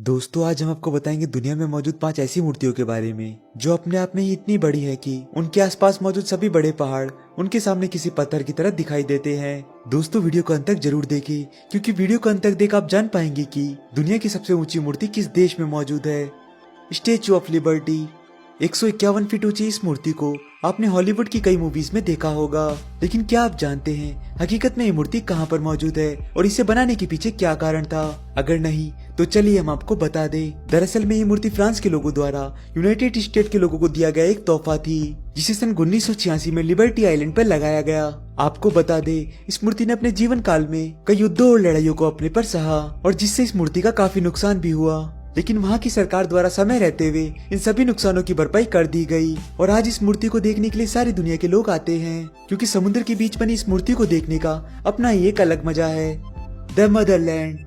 दोस्तों, आज हम आपको बताएंगे दुनिया में मौजूद 5 ऐसी मूर्तियों के बारे में जो अपने आप में ही इतनी बड़ी है कि उनके आसपास मौजूद सभी बड़े पहाड़ उनके सामने किसी पत्थर की तरह दिखाई देते हैं। दोस्तों, वीडियो को अंत तक जरूर देखें क्योंकि वीडियो को अंत तक देख आप जान पाएंगे कि दुनिया की सबसे ऊंची मूर्ति किस देश में मौजूद है। Statue of liberty. 151 फीट ऊंची इस मूर्ति को आपने हॉलीवुड की कई मूवीज में देखा होगा, लेकिन क्या आप जानते हैं हकीकत में ये मूर्ति कहाँ पर मौजूद है और इसे बनाने के पीछे क्या कारण था? अगर नहीं तो चलिए हम आपको बता दें। दरअसल में ये मूर्ति फ्रांस के लोगों द्वारा यूनाइटेड स्टेट के लोगों को दिया गया एक तोहफा थी, जिसे सन 1986 में लिबर्टी आइलैंड पर लगाया गया। आपको बता दें, इस मूर्ति ने अपने जीवन काल में कई युद्धों और लड़ाइयों को अपने पर सहा और जिससे इस मूर्ति का काफी नुकसान भी हुआ, लेकिन वहाँ की सरकार द्वारा समय रहते हुए इन सभी नुकसानों की भरपाई कर दी गई। और आज इस मूर्ति को देखने के लिए सारी दुनिया के लोग आते हैं, क्योंकि समुद्र के बीच बनी इस मूर्ति को देखने का अपना ही एक अलग मजा है। The Motherland.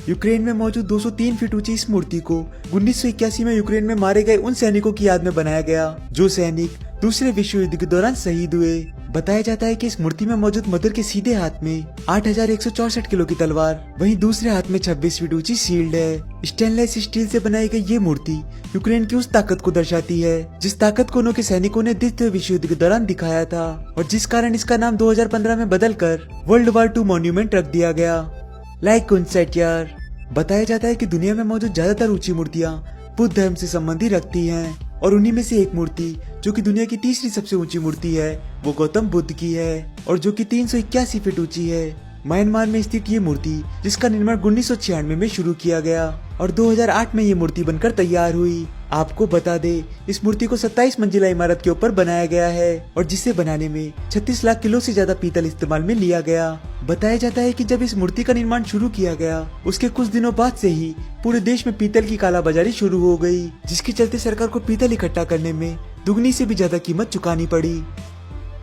यूक्रेन में मौजूद 203 फीट ऊंची इस मूर्ति को 1981 में यूक्रेन में मारे गए उन सैनिकों की याद में बनाया गया जो सैनिक दूसरे विश्व युद्ध के दौरान शहीद हुए। बताया जाता है कि इस मूर्ति में मौजूद मदर के सीधे हाथ में 8164 किलो की तलवार, वहीं दूसरे हाथ में 26 फीट ऊंची शील्ड है। स्टेनलेस स्टील से बनाई गई ये मूर्ति यूक्रेन की उस ताकत को दर्शाती है जिस ताकत को उनके सैनिकों ने द्वितीय विश्व युद्ध के दौरान दिखाया था, और जिस कारण इसका नाम 2015 में बदलकर वर्ल्ड वॉर 2 मॉन्यूमेंट रख दिया गया। लाइक कुंसेट यार। बताया जाता है कि दुनिया में मौजूद ज्यादातर ऊंची मूर्तियां बुद्ध धर्म से संबंधी रखती हैं, और उन्हीं में से एक मूर्ति जो कि दुनिया की तीसरी सबसे ऊंची मूर्ति है वो गौतम बुद्ध की है, और जो कि 381 फीट ऊंची है। म्यांमार में स्थित ये मूर्ति जिसका निर्माण 1996 में शुरू किया गया और 2008 में ये मूर्ति बनकर तैयार हुई। आपको बता दे, इस मूर्ति को 27 मंजिला इमारत के ऊपर बनाया गया है और जिसे बनाने में 36 लाख किलो से ज्यादा पीतल इस्तेमाल में लिया गया। बताया जाता है कि जब इस मूर्ति का निर्माण शुरू किया गया उसके कुछ दिनों बाद से ही पूरे देश में पीतल की कालाबाजारी शुरू हो गई, जिसके चलते सरकार को पीतल इकट्ठा करने में दुगनी से भी ज्यादा कीमत चुकानी पड़ी।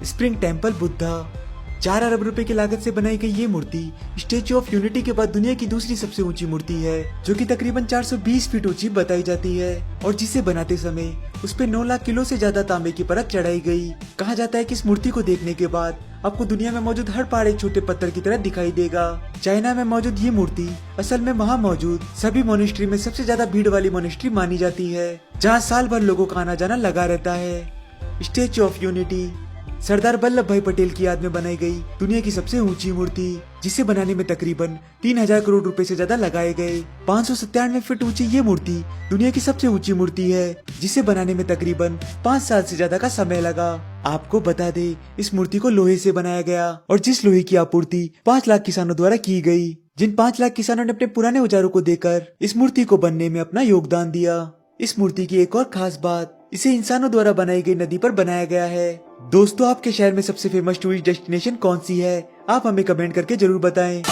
Spring temple Buddha. 4 अरब रुपए की लागत से बनाई गई ये मूर्ति स्टेचू ऑफ यूनिटी के बाद दुनिया की दूसरी सबसे ऊंची मूर्ति है, जो कि तकरीबन 420 फीट ऊंची बताई जाती है, और जिसे बनाते समय उस पे 9 लाख किलो से ज्यादा तांबे की परत चढ़ाई गई। कहा जाता है कि इस मूर्ति को देखने के बाद आपको दुनिया में मौजूद हर पहाड़ एक छोटे पत्थर की तरह दिखाई देगा। चाइना में मौजूद ये मूर्ति असल में वहाँ मौजूद सभी मोनेस्ट्री में सबसे ज्यादा भीड़ वाली मोनेस्ट्री मानी जाती है, जहाँ साल भर लोगों का आना जाना लगा रहता है। Statue of unity. Sardar Vallabhbhai Patel की याद में बनाई गई दुनिया की सबसे ऊंची मूर्ति, जिसे बनाने में तकरीबन 3000 करोड़ रुपए से ज्यादा लगाए गए। 597 फीट ऊंची ये मूर्ति दुनिया की सबसे ऊंची मूर्ति है, जिसे बनाने में तकरीबन 5 साल से ज्यादा का समय लगा। आपको बता दे, इस मूर्ति को लोहे से बनाया गया और जिस लोहे की आपूर्ति 5 लाख किसानों द्वारा की गई, जिन 5 लाख किसानों ने अपने पुराने औजारों को देकर इस मूर्ति को बनने में अपना योगदान दिया। इस मूर्ति की एक और खास बात, इसे इंसानों द्वारा बनाई गई नदी पर बनाया गया है। दोस्तों, आपके शहर में सबसे फेमस टूरिस्ट डेस्टिनेशन कौन सी है? आप हमें कमेंट करके जरूर बताएं।